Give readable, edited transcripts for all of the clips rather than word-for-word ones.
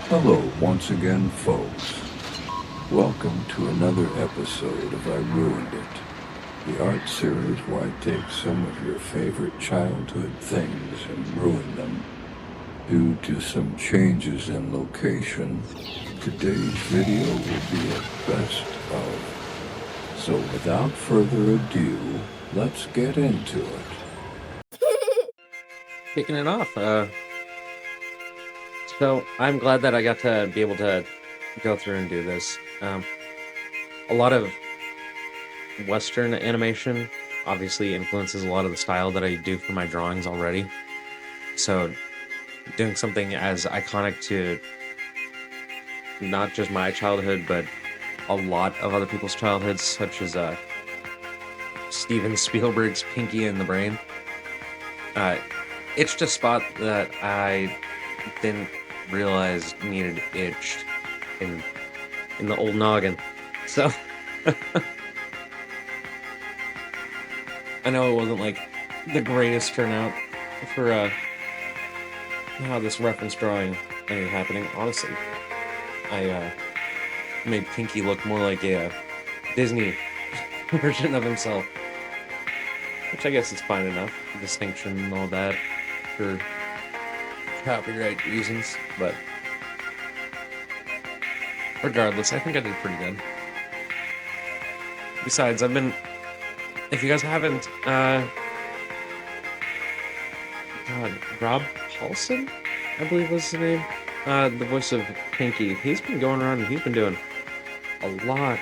Hello once again, folks. Welcome to another episode of I Ruined It, the art series where I take some of your favorite childhood things and ruin them. Due to some changes in location, today's video will be a best of. So without further ado, let's get into it. Kicking it off. So I'm glad that I got to be able to go through and do this. A lot of Western animation obviously influences a lot of the style that I do for my drawings already. So doing something as iconic to not just my childhood, but a lot of other people's childhoods, such as Steven Spielberg's Pinky and the Brain. Itched a spot that I didn't realize needed itched in the old noggin. So I know it wasn't like the greatest turnout for how this reference drawing ended up happening. Honestly, I made Pinky look more like a Disney version of himself, which I guess is fine enough. Distinction and all that for copyright reasons, but regardless, I think I did pretty good. Besides, if you guys haven't, Rob Paulson, I believe was his name, the voice of Pinky, he's been going around and he's been doing a lot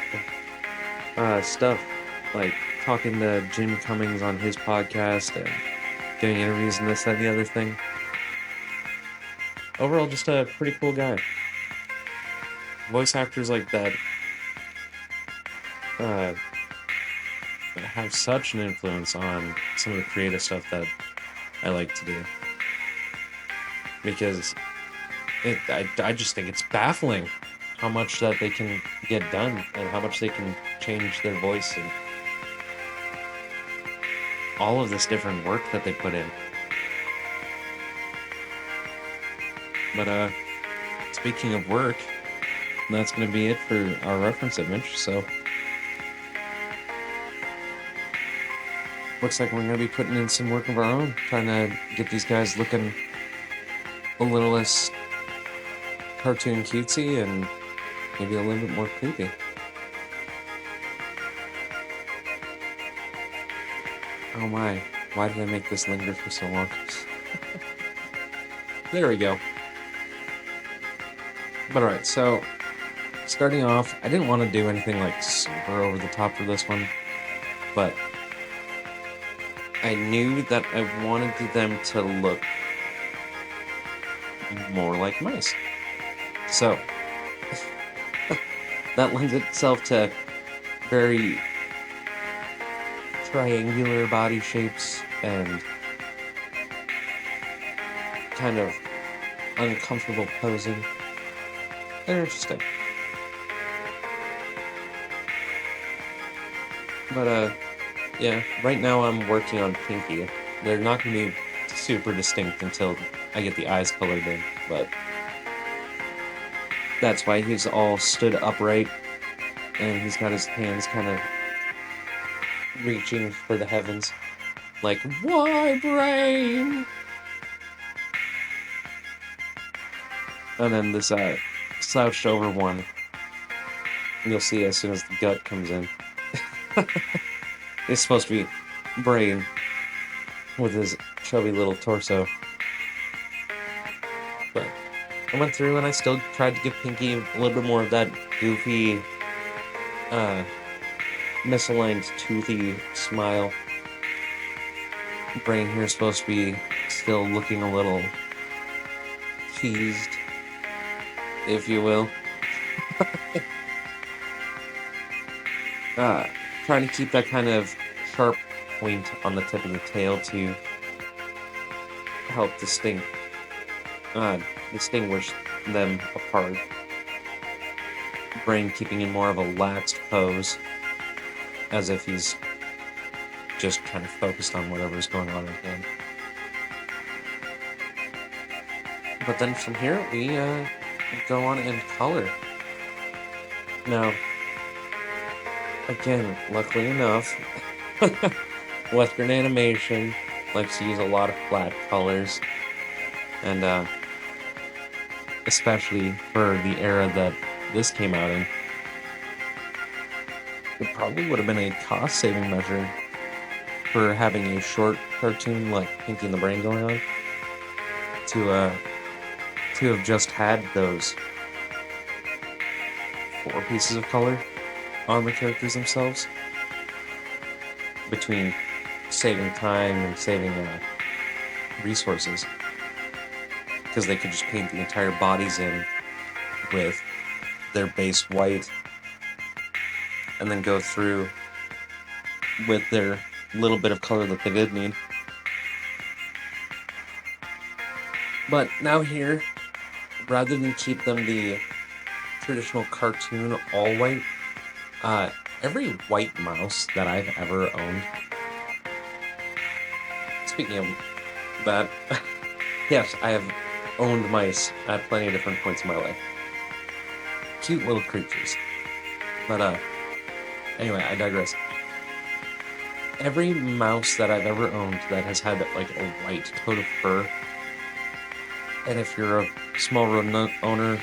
of stuff, like talking to Jim Cummings on his podcast and doing interviews and this, that, and the other thing. Overall, just a pretty cool guy. Voice actors like that have such an influence on some of the creative stuff that I like to do. Because I just think it's baffling how much that they can get done and how much they can change their voice and all of this different work that they put in. But speaking of work, that's going to be it for our reference image. So looks like we're going to be putting in some work of our own, trying to get these guys looking a little less cartoon cutesy and maybe a little bit more creepy. Oh my, why did I make this linger for so long? There we go. But alright, so starting off, I didn't want to do anything like super over the top for this one, but I knew that I wanted them to look more like mice. So that lends itself to very triangular body shapes and kind of uncomfortable posing. They're interesting. But yeah, right now I'm working on Pinky. They're not going to be super distinct until I get the eyes colored in, but that's why he's all stood upright and he's got his hands kind of reaching for the heavens. Like, why, brain? And then this slouched over one, you'll see as soon as the gut comes in. It's supposed to be Brain with his chubby little torso. But I went through and I still tried to give Pinky a little bit more of that goofy, misaligned, toothy smile. Brain here is supposed to be still looking a little teased, if you will. Trying to keep that kind of sharp point on the tip of the tail to help distinguish them apart. Brain keeping in more of a laxed pose, as if he's just kind of focused on whatever's going on at hand. But then from here, we go on and color. Now, again, luckily enough, Western animation likes to use a lot of flat colors, and especially for the era that this came out in, it probably would have been a cost-saving measure for having a short cartoon like Pinky and the Brain going on to have just had those 4 pieces of color on the characters themselves, between saving time and saving resources, because they could just paint the entire bodies in with their base white and then go through with their little bit of color that they did need. But now here, rather than keep them the traditional cartoon all white, every white mouse that I've ever owned, speaking of that, yes, I have owned mice at plenty of different points in my life. Cute little creatures. But anyway, I digress. Every mouse that I've ever owned that has had like a white coat of fur, and if you're a small rodent owner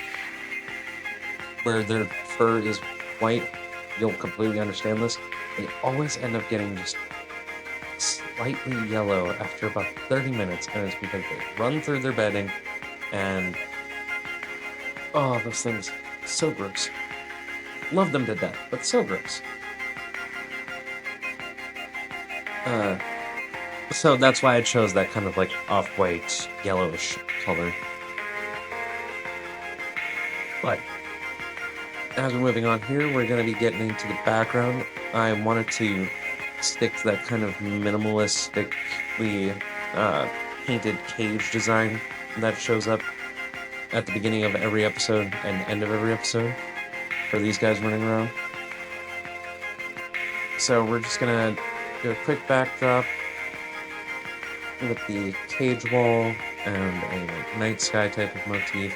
where their fur is white, you'll completely understand this. They always end up getting just slightly yellow after about 30 minutes, and it's because they run through their bedding, and oh, those things, so gross. Love them to death, but so gross. So that's why I chose that kind of like off-white, yellowish color. But as we're moving on here, we're going to be getting into the background. I wanted to stick to that kind of minimalistically painted cage design that shows up at the beginning of every episode and end of every episode for these guys running around. So we're just going to do a quick backdrop with the cage wall and a night sky type of motif.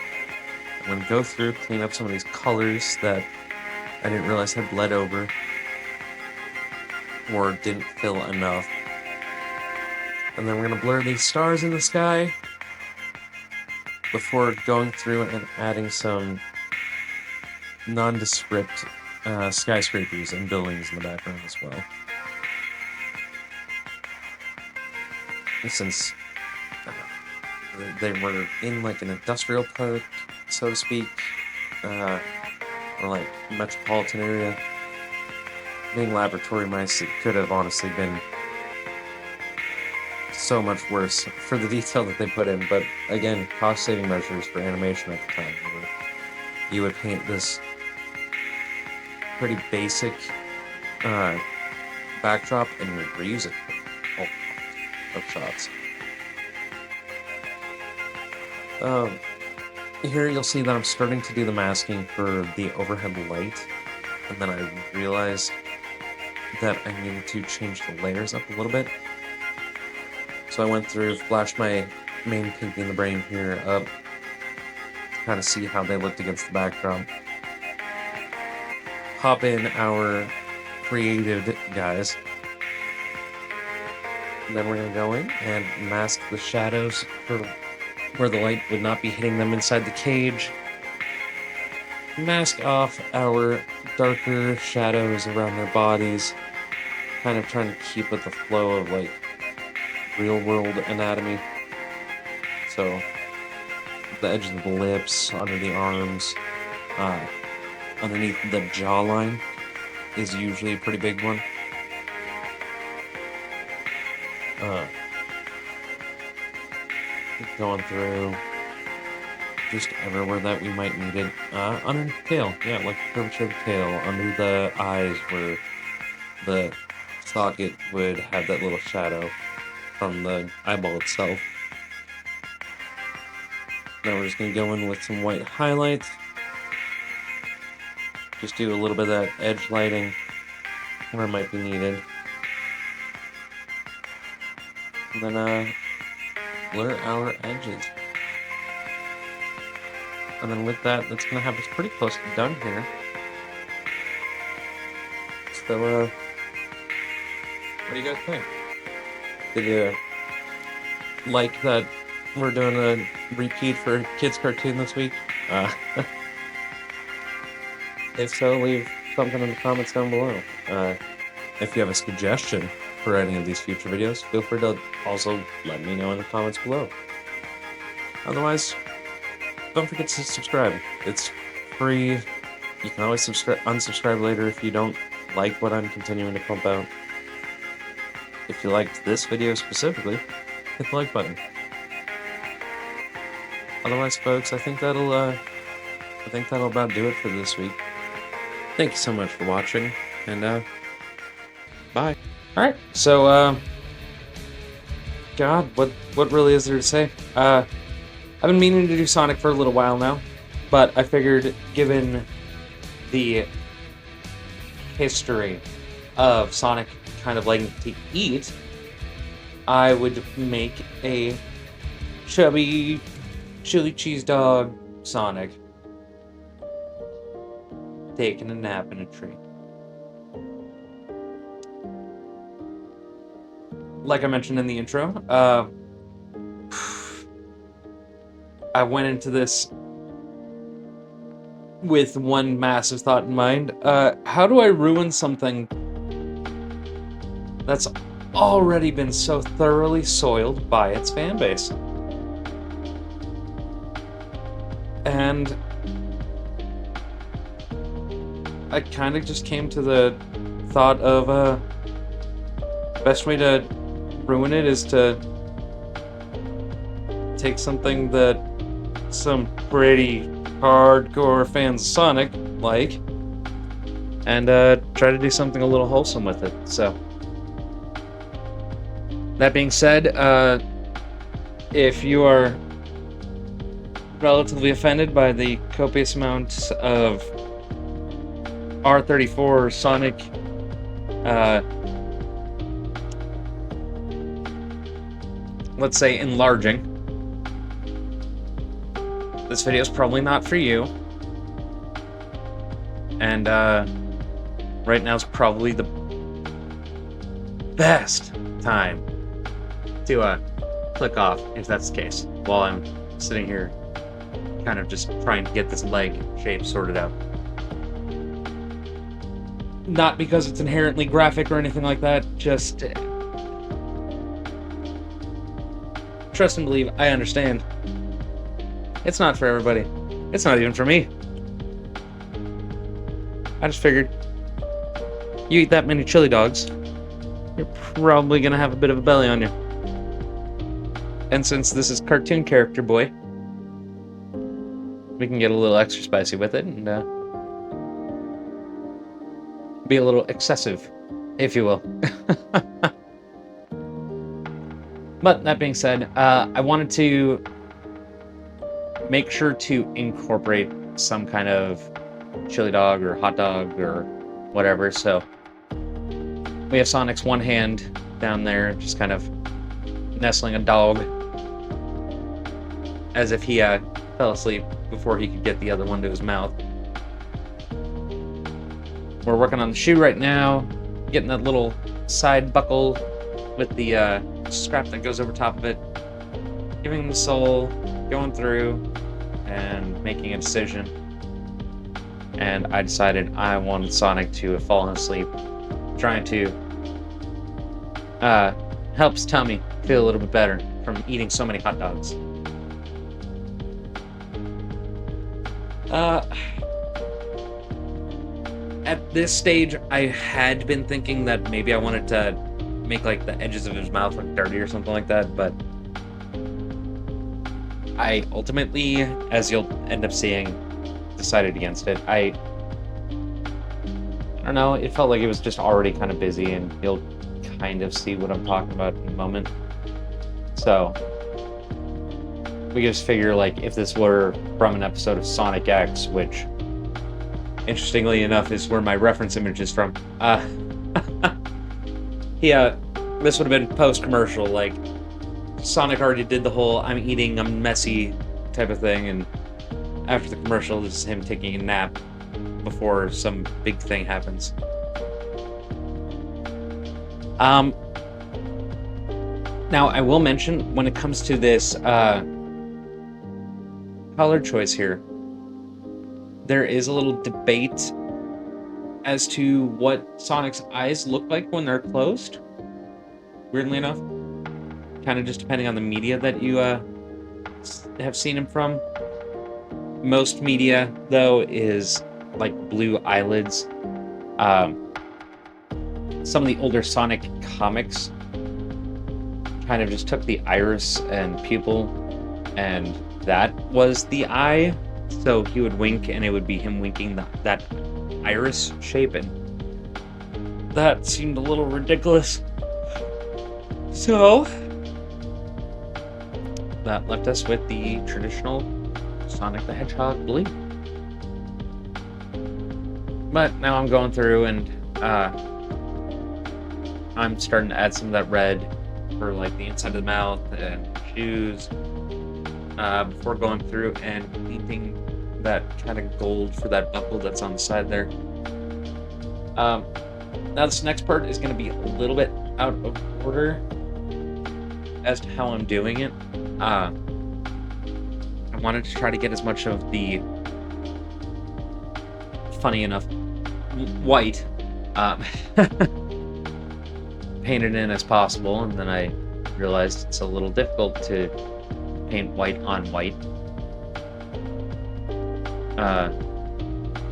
I'm going to go through, clean up some of these colors that I didn't realize had bled over or didn't fill enough. And then we're going to blur these stars in the sky before going through and adding some nondescript skyscrapers and buildings in the background as well. Since they were in like an industrial park, so to speak, or like metropolitan area, being laboratory mice, it could have honestly been so much worse for the detail that they put in. But again, cost-saving measures for animation at the time. You would paint this pretty basic backdrop and you would reuse it for all of shots. Here you'll see that I'm starting to do the masking for the overhead light, and then I realized that I needed to change the layers up a little bit. So I went through, flashed my main Pinky and the Brain here up to kind of see how they looked against the backdrop. Pop in our creative guys. And then we're going to go in and mask the shadows for where the light would not be hitting them inside the cage. Mask off our darker shadows around their bodies. Kind of trying to keep with the flow of like real world anatomy. So the edges of the lips, under the arms, underneath the jawline is usually a pretty big one. Going through just everywhere that we might need it. Under the tail, yeah, like the curvature of the tail, under the eyes where the socket would have that little shadow from the eyeball itself. Now we're just going to go in with some white highlights. Just do a little bit of that edge lighting where it might be needed. And then blur our edges. And then with that, that's gonna have us pretty close to done here. So, what do you guys think? Did you like that we're doing a repeat for kids' cartoon this week? If so, leave something in the comments down below. If you have a suggestion for any of these future videos, feel free to also let me know in the comments below. Otherwise, don't forget to subscribe. It's free. You can always unsubscribe later if you don't like what I'm continuing to pump out. If you liked this video specifically, hit the like button. Otherwise, folks, I think that'll about do it for this week. Thank you so much for watching, and bye. Alright, so God, what really is there to say? I've been meaning to do Sonic for a little while now, but I figured given the history of Sonic kind of liking to eat, I would make a chubby chili cheese dog Sonic taking a nap in a tree. Like I mentioned in the intro, I went into this with one massive thought in mind. How do I ruin something that's already been so thoroughly soiled by its fan base? And I kind of just came to the thought of best way to ruin it is to take something that some pretty hardcore fans of Sonic like and try to do something a little wholesome with it. So that being said, if you are relatively offended by the copious amounts of R34 Sonic let's say enlarging, this video is probably not for you, and right now is probably the best time to click off if that's the case, while I'm sitting here kind of just trying to get this leg shape sorted out. Not because it's inherently graphic or anything like that, just trust and believe, I understand. It's not for everybody. It's not even for me. I just figured, you eat that many chili dogs, you're probably gonna have a bit of a belly on you. And since this is Cartoon Character Boy, we can get a little extra spicy with it and be a little excessive, if you will. But that being said, I wanted to make sure to incorporate some kind of chili dog or hot dog or whatever. So we have Sonic's one hand down there, just kind of nestling a dog as if he fell asleep before he could get the other one to his mouth. We're working on the shoe right now, getting that little side buckle with the strap that goes over top of it, giving him the sole, going through and making a decision. And I decided I wanted Sonic to have fallen asleep, trying to help his tummy feel a little bit better from eating so many hot dogs. At this stage, I had been thinking that maybe I wanted to make like the edges of his mouth look dirty or something like that, but I ultimately, as you'll end up seeing, decided against it. I don't know, it felt like it was just already kind of busy, and you'll kind of see what I'm talking about in a moment. So we just figure, like, if this were from an episode of Sonic X, which interestingly enough is where my reference image is from, this would have been post-commercial, like, Sonic already did the whole I'm eating, I'm messy type of thing, and after the commercial, this is him taking a nap before some big thing happens. Now, I will mention, when it comes to this color choice here, there is a little debate as to what Sonic's eyes look like when they're closed. Weirdly enough, kind of just depending on the media that you have seen him from. Most media, though, is like blue eyelids. Some of the older Sonic comics kind of just took the iris and pupil, and that was the eye. So he would wink, and it would be him winking that iris shape, and that seemed a little ridiculous. So that left us with the traditional Sonic the Hedgehog blue. But now I'm going through and I'm starting to add some of that red for like the inside of the mouth and shoes before going through and painting that kind of gold for that buckle that's on the side there. Now this next part is going to be a little bit out of order as to how I'm doing it. I wanted to try to get as much of the, funny enough, white painted in as possible, and then I realized it's a little difficult to paint white on white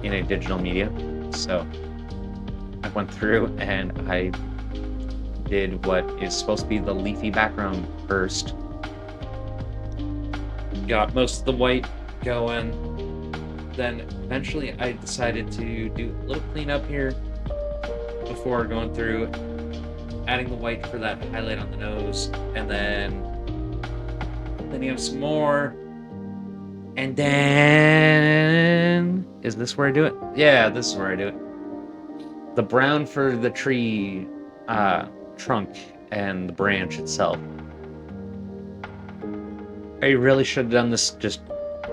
in a digital media. So I went through and I did what is supposed to be the leafy background first. Got most of the white going. Then eventually I decided to do a little cleanup here before going through, adding the white for that highlight on the nose, and then cleaning up some more. And then, is this where I do it? Yeah, this is where I do it. The brown for the tree trunk and the branch itself. I really should have done this just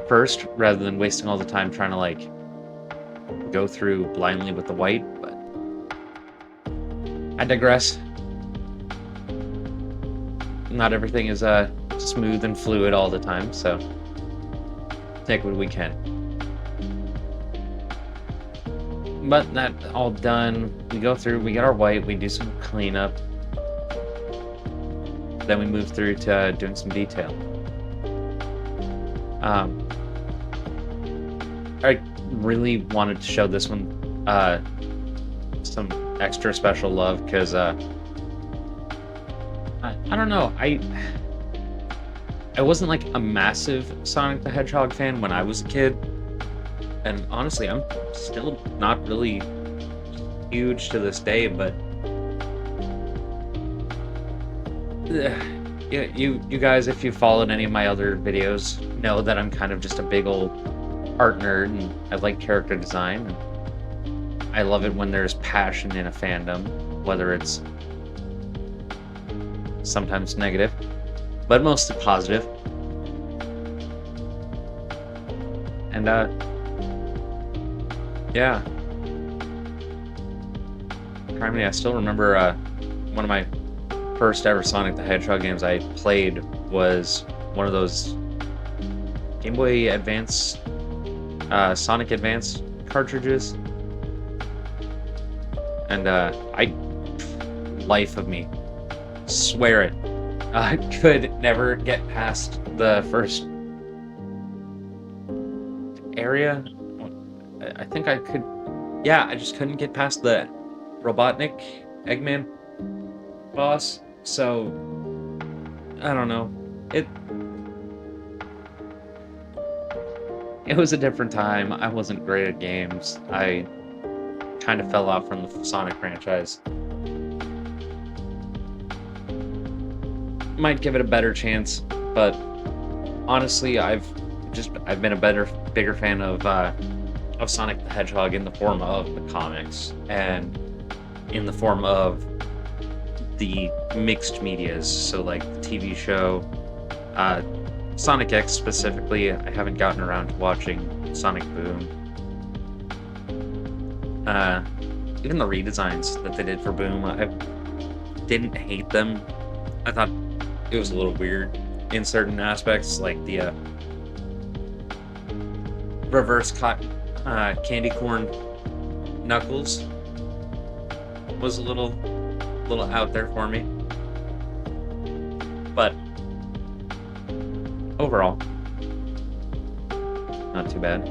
first, rather than wasting all the time trying to like go through blindly with the white, but I digress. Not everything is smooth and fluid all the time, so take what we can. But that all done, we go through, we get our white, we do some cleanup, then we move through to doing some detail. I really wanted to show this one some extra special love because I don't know, I wasn't like a massive Sonic the Hedgehog fan when I was a kid, and honestly I'm still not really huge to this day, but yeah, you guys, if you followed any of my other videos, know that I'm kind of just a big old art nerd, and I like character design, and I love it when there's passion in a fandom, whether it's sometimes negative, but mostly positive. And yeah, Criminy, I still remember one of my first ever Sonic the Hedgehog games I played was one of those Game Boy Advance Sonic Advance cartridges, and life of me, swear it, I could never get past the first area. I think I could, yeah, I just couldn't get past the Robotnik Eggman boss, so I don't know, it was a different time. I wasn't great at games. I kind of fell off from the Sonic franchise. Might give it a better chance, but honestly, I've been a bigger fan of Sonic the Hedgehog in the form of the comics and in the form of the mixed medias, so like the TV show, Sonic X specifically, I haven't gotten around to watching Sonic Boom. Even the redesigns that they did for Boom, I didn't hate them. I thought it was a little weird in certain aspects, like the reverse candy corn Knuckles was a little out there for me, but overall, not too bad.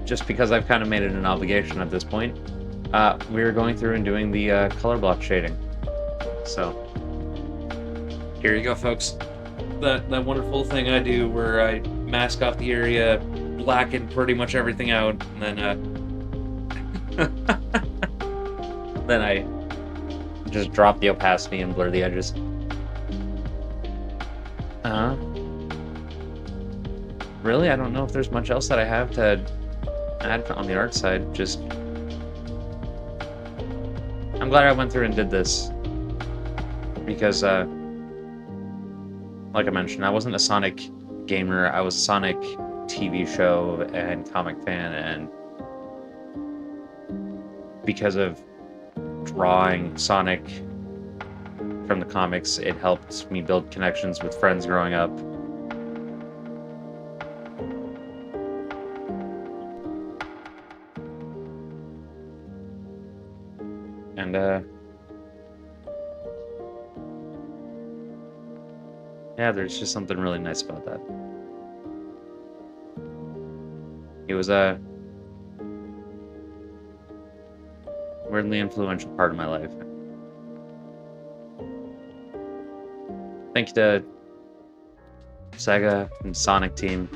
Just because I've kind of made it an obligation at this point, we're going through and doing the color block shading. So here you go, folks. That wonderful thing I do where I mask off the area, blacken pretty much everything out, and then then I just drop the opacity and blur the edges. Really, I don't know if there's much else that I have to add on the art side. Just, I'm glad I went through and did this because, like I mentioned, I wasn't a Sonic gamer. I was a Sonic TV show and comic fan, and because of drawing Sonic from the comics, it helped me build connections with friends growing up. And yeah, there's just something really nice about that. It was a weirdly influential part of my life. Thank you to Sega and Sonic team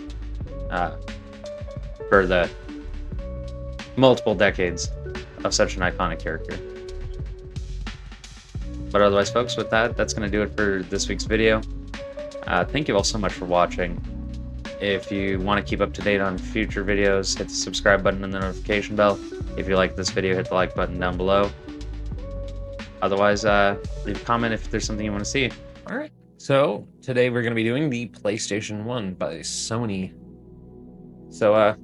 for the multiple decades of such an iconic character. But otherwise, folks, with that, that's going to do it for this week's video. Thank you all so much for watching. If you want to keep up to date on future videos, hit the subscribe button and the notification bell. If you like this video, hit the like button down below. Otherwise, leave a comment if there's something you want to see. All right. So today we're going to be doing the PlayStation 1 by Sony. So I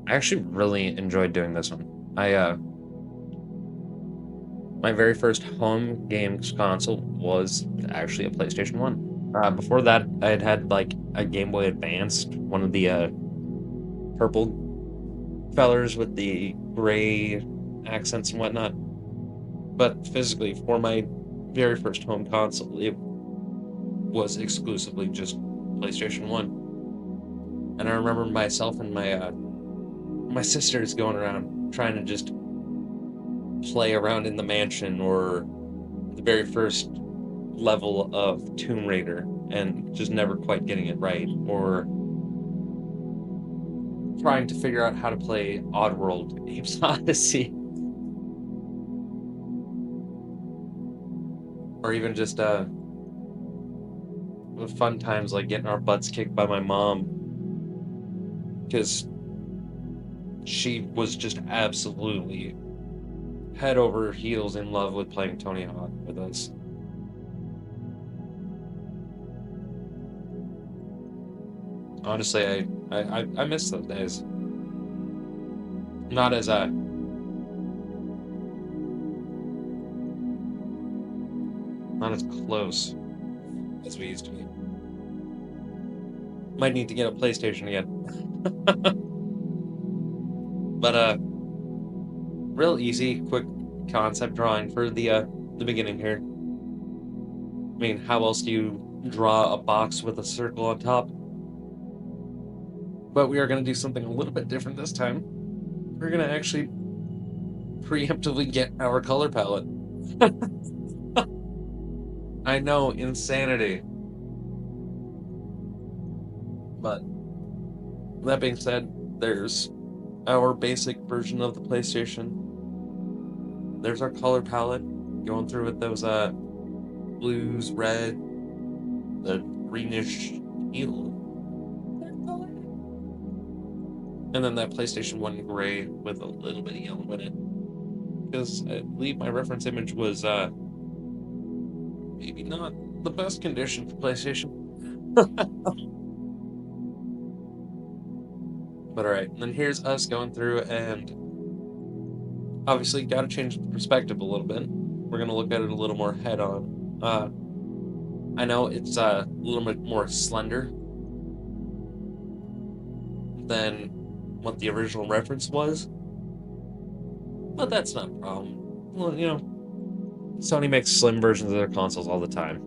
actually really enjoyed doing this one. My very first home games console was actually a PlayStation 1. Before that, I had like a Game Boy Advance, one of the purple fellers with the gray accents and whatnot. But physically, for my very first home console, it was exclusively just PlayStation 1. And I remember myself and my sisters going around trying to just play around in the mansion or the very first level of Tomb Raider and just never quite getting it right, or trying to figure out how to play Oddworld Apes Odyssey, or even just fun times like getting our butts kicked by my mom because she was just absolutely head over heels in love with playing Tony Hawk with us. Honestly, I miss those days. Not as close as we used to be. Might need to get a PlayStation again. But real easy, quick concept drawing for the beginning here. I mean, how else do you draw a box with a circle on top? But we are going to do something a little bit different this time. We're going to actually preemptively get our color palette. I know, insanity. But that being said, there's our basic version of the PlayStation. There's our color palette, going through with those blues, red, the greenish teal, and then that PlayStation 1 gray with a little bit of yellow in it. Because I believe my reference image was maybe not the best condition for PlayStation. But alright, and then here's us going through and obviously got to change the perspective a little bit. We're going to look at it a little more head on. I know it's a little bit more slender than what the original reference was, but that's not a problem. Well, you know, Sony makes slim versions of their consoles all the time.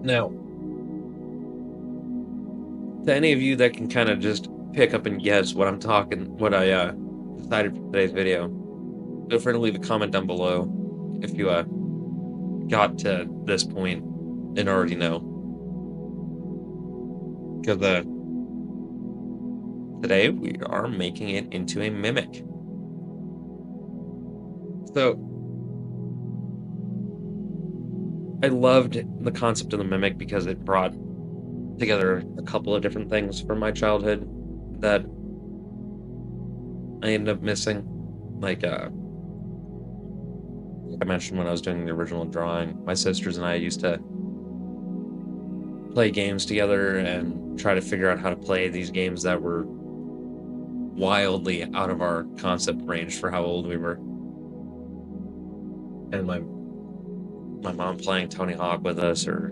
Now, to any of you that can kind of just pick up and guess what I'm talking, what I decided for today's video, feel free to leave a comment down below if you got to this point and already know. Because today we are making it into a mimic. So I loved the concept of the mimic because it brought together a couple of different things from my childhood that I ended up missing. Like I mentioned when I was doing the original drawing, my sisters and I used to play games together and try to figure out how to play these games that were wildly out of our concept range for how old we were. And my mom playing Tony Hawk with us, or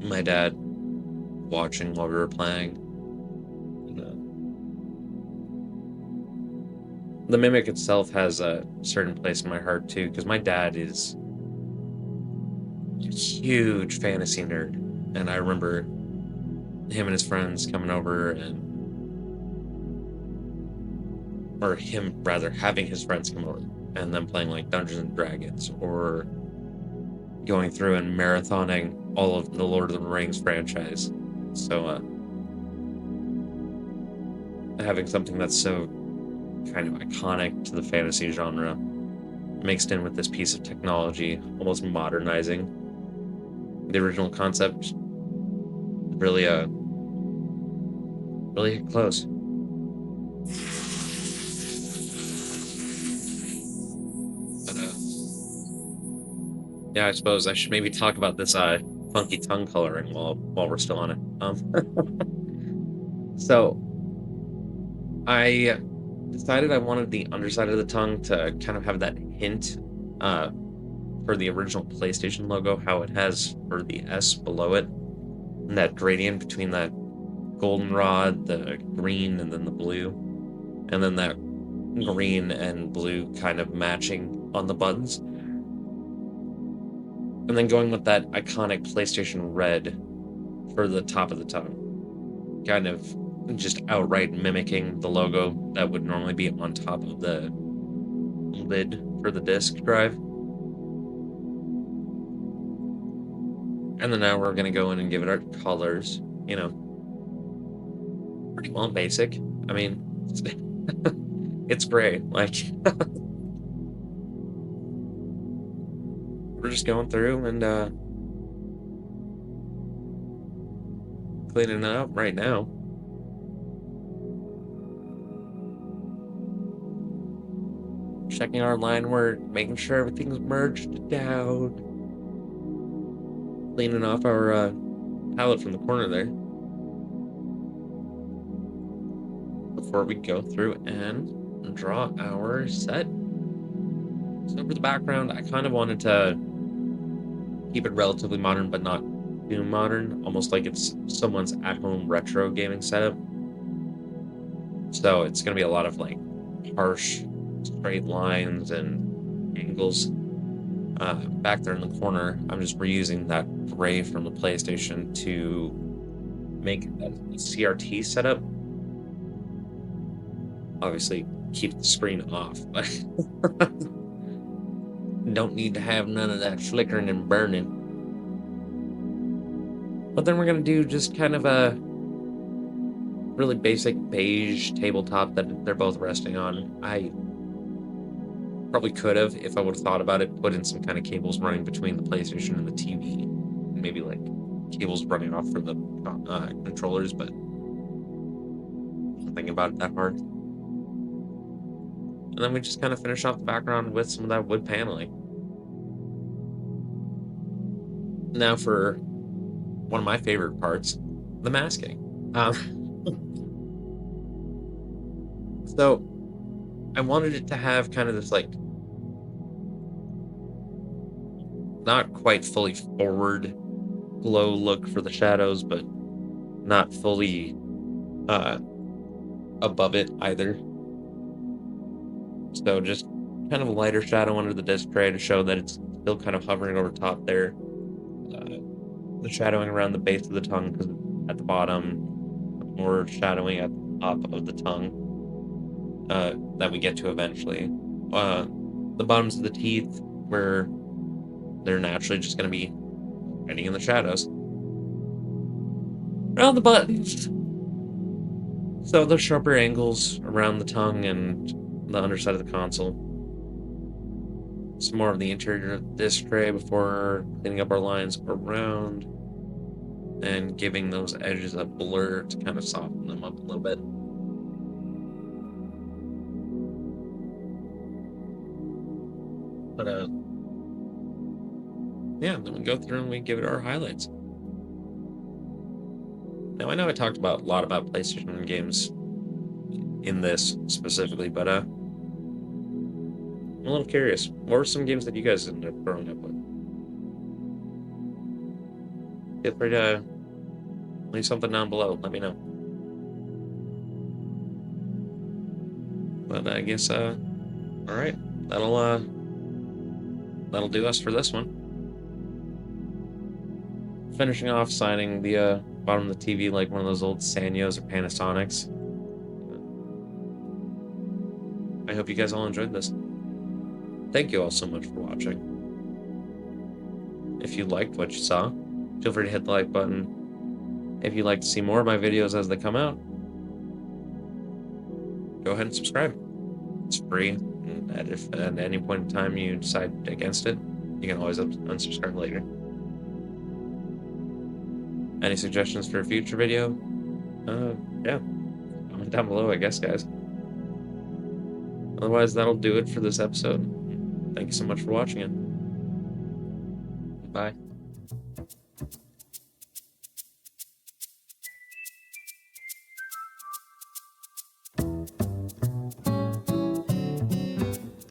my dad watching while we were playing. The mimic itself has a certain place in my heart too, because my dad is a huge fantasy nerd, and I remember him and his friends coming over or him rather having his friends come over and then playing like Dungeons and Dragons, or going through and marathoning all of the Lord of the Rings franchise. So having something that's so kind of iconic to the fantasy genre mixed in with this piece of technology, almost modernizing the original concept, really hit close. But yeah, I suppose I should maybe talk about this funky tongue coloring while we're still on it. So I decided I wanted the underside of the tongue to kind of have that hint for the original PlayStation logo, how it has for the S below it, and that gradient between that goldenrod, the green, and then the blue, and then that green and blue kind of matching on the buttons, and then going with that iconic PlayStation red for the top of the tongue, kind of just outright mimicking the logo that would normally be on top of the lid for the disk drive. And then now we're going to go in and give it our colors, you know, pretty well basic. I mean, it's gray, like, we're just going through and cleaning it up right now. Checking our line work, making sure everything's merged down. Cleaning off our palette from the corner there. Before we go through and draw our set. So for the background, I kind of wanted to keep it relatively modern, but not too modern. Almost like it's someone's at-home retro gaming setup. So it's going to be a lot of like harsh straight lines and angles. Back there in the corner, I'm just reusing that gray from the PlayStation to make a CRT setup. Obviously, keep the screen off, but don't need to have none of that flickering and burning. But then we're going to do just kind of a really basic beige tabletop that they're both resting on. I probably could have, if I would have thought about it, put in some kind of cables running between the PlayStation and the TV. Maybe like cables running off for the controllers, but I'm not thinking about it that hard. And then we just kind of finish off the background with some of that wood paneling. Now for one of my favorite parts, the masking. So I wanted it to have kind of this like not quite fully forward glow look for the shadows, but not fully above it either. So just kind of a lighter shadow under the disc tray to show that it's still kind of hovering over top there. The shadowing around the base of the tongue, because at the bottom, more shadowing at the top of the tongue that we get to eventually. The bottoms of the teeth, where they're naturally just going to be hiding in the shadows. Around the buttons, so the sharper angles around the tongue and the underside of the console. Some more of the interior of this tray before cleaning up our lines around and giving those edges a blur to kind of soften them up a little bit. But yeah, then we go through and we give it our highlights. Now I know I talked a lot about PlayStation games in this specifically, but I'm a little curious. What were some games that you guys ended up growing up with? Feel free to leave something down below. Let me know. But I guess all right, that'll do us for this one. Finishing off signing the bottom of the TV like one of those old Sanyos or Panasonics. I hope you guys all enjoyed this. Thank you all so much for watching. If you liked what you saw, feel free to hit the like button. If you'd like to see more of my videos as they come out, go ahead and subscribe. It's free, and if at any point in time you decide against it, you can always unsubscribe later. Any suggestions for a future video? Yeah, comment down below, I guess, guys. Otherwise, that'll do it for this episode. Thank you so much for watching it. Bye.